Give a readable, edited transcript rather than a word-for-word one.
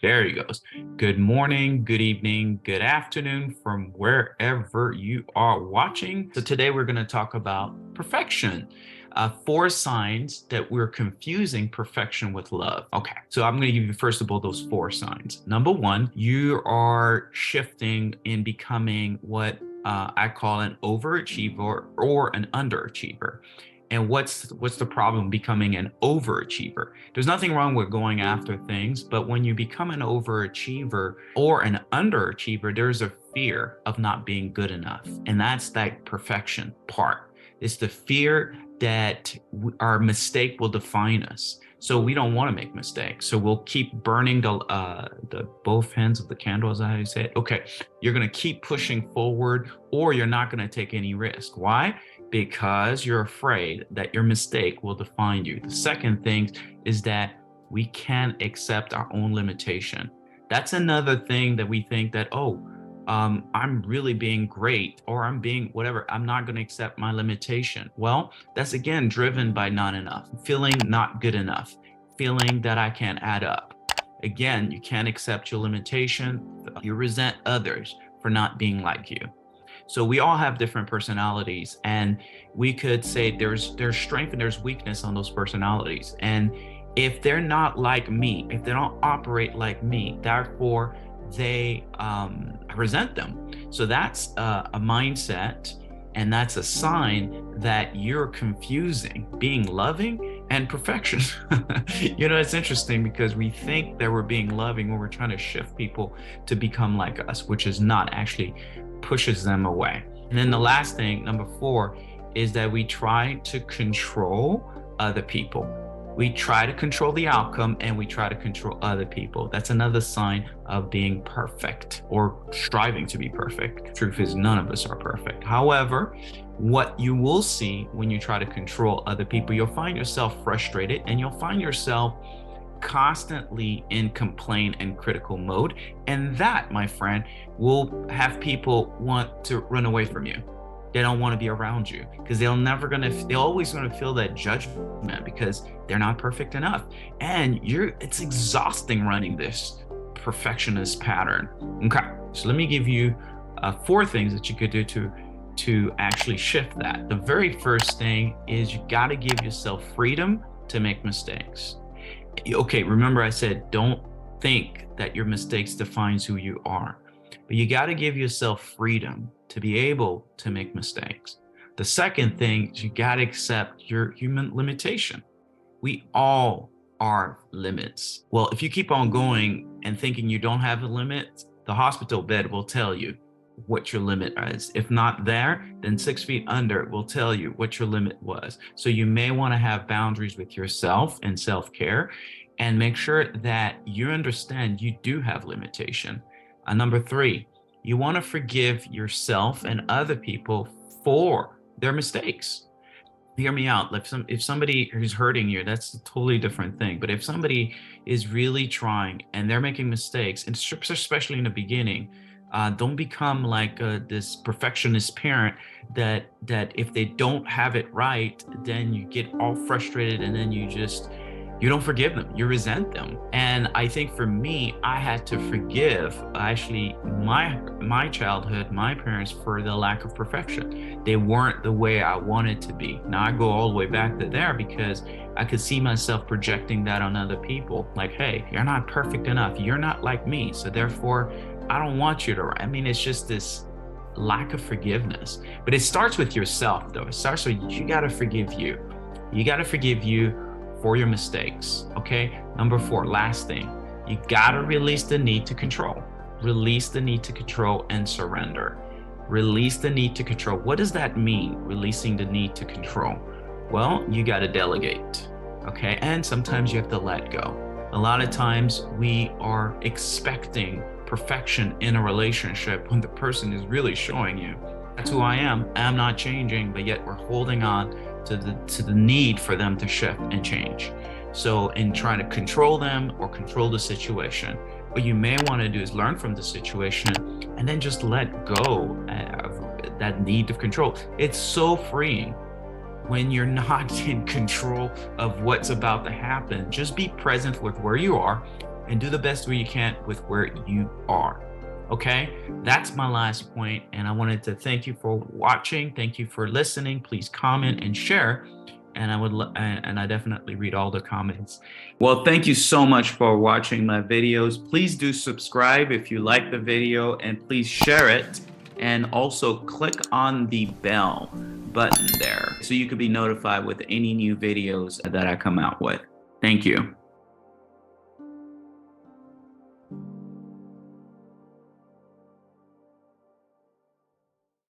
There he goes. Good morning, good evening, good afternoon from wherever you are watching. So today we're going to talk about perfection. 4 signs that we're confusing perfection with love. Okay, so I'm going to give you first of all those 4 signs. Number 1, you are shifting in becoming what I call an overachiever or an underachiever. And what's the problem becoming an overachiever? There's nothing wrong with going after things, but when you become an overachiever or an underachiever, there's a fear of not being good enough. And that's that perfection part. It's the fear that our mistake will define us. So we don't want to make mistakes. So we'll keep burning the both ends of the candle, as I say it. Okay, you're going to keep pushing forward, or you're not going to take any risk. Why? Because you're afraid that your mistake will define you. The second thing is that we can't accept our own limitation. That's another thing that we think that, I'm really being great, or I'm being whatever. I'm not going to accept my limitation. Well, that's again driven by not enough, feeling not good enough, feeling that I can't add up. Again, you can't accept your limitation. You resent others for not being like you. So we all have different personalities, and we could say there's strength and there's weakness on those personalities. And if they're not like me, if they don't operate like me, therefore they resent them. So that's a mindset, and that's a sign that you're confusing being loving and perfection. It's interesting because we think that we're being loving when we're trying to shift people to become like us, which is not actually pushes them away. And then the last thing, number 4, is that we try to control other people. We try to control the outcome, and we try to control other people. That's another sign of being perfect or striving to be perfect. Truth is, none of us are perfect. However, what you will see when you try to control other people, you'll find yourself frustrated, and you'll find yourself constantly in complaint and critical mode. And that, my friend, will have people want to run away from you. They don't want to be around you because they're always going to feel that judgment because they're not perfect enough. And it's exhausting running this perfectionist pattern. Okay, so let me give you 4 things that you could do to actually shift that. The very first thing is you got to give yourself freedom to make mistakes. Okay, remember I said don't think that your mistakes defines who you are, but you got to give yourself freedom to be able to make mistakes. The second thing is you got to accept your human limitation. We all are limits. Well, if you keep on going and thinking you don't have a limit, the hospital bed will tell you what your limit is. If not there, then 6 feet under will tell you what your limit was. So you may want to have boundaries with yourself and self-care, and make sure that you understand you do have limitation. Number 3, you want to forgive yourself and other people for their mistakes. Hear me out. If somebody is hurting you, that's a totally different thing. But if somebody is really trying and they're making mistakes, and especially in the beginning, don't become like this perfectionist parent that if they don't have it right, then you get all frustrated, and then you don't forgive them, you resent them. And I think for me, I had to forgive actually my childhood, my parents, for the lack of perfection. They weren't the way I wanted to be. Now I go all the way back to there because I could see myself projecting that on other people. Like, hey, you're not perfect enough. You're not like me. So therefore, I don't want you to. I mean, it's just this lack of forgiveness. But it starts with yourself, though. It starts with you got to forgive you. You got to forgive you for your mistakes. Okay. Number 4, last thing, you got to release the need to control. Release the need to control and surrender. Release the need to control. What does that mean? Releasing the need to control. Well, you got to delegate. Okay. And sometimes you have to let go. A lot of times we are expecting perfection in a relationship when the person is really showing you, that's who I am. I'm not changing, but yet we're holding on to the need for them to shift and change. So in trying to control them or control the situation, what you may want to do is learn from the situation and then just let go of that need of control. It's so freeing when you're not in control of what's about to happen. Just be present with where you are and do the best way you can with where you are. Okay, that's my last point, and I wanted to thank you for watching. Thank you for listening. Please comment and share, and I definitely read all the comments. Well, thank you so much for watching my videos. Please do subscribe if you like the video, and please share it, and also click on the bell button there so you can be notified with any new videos that I come out with. Thank you.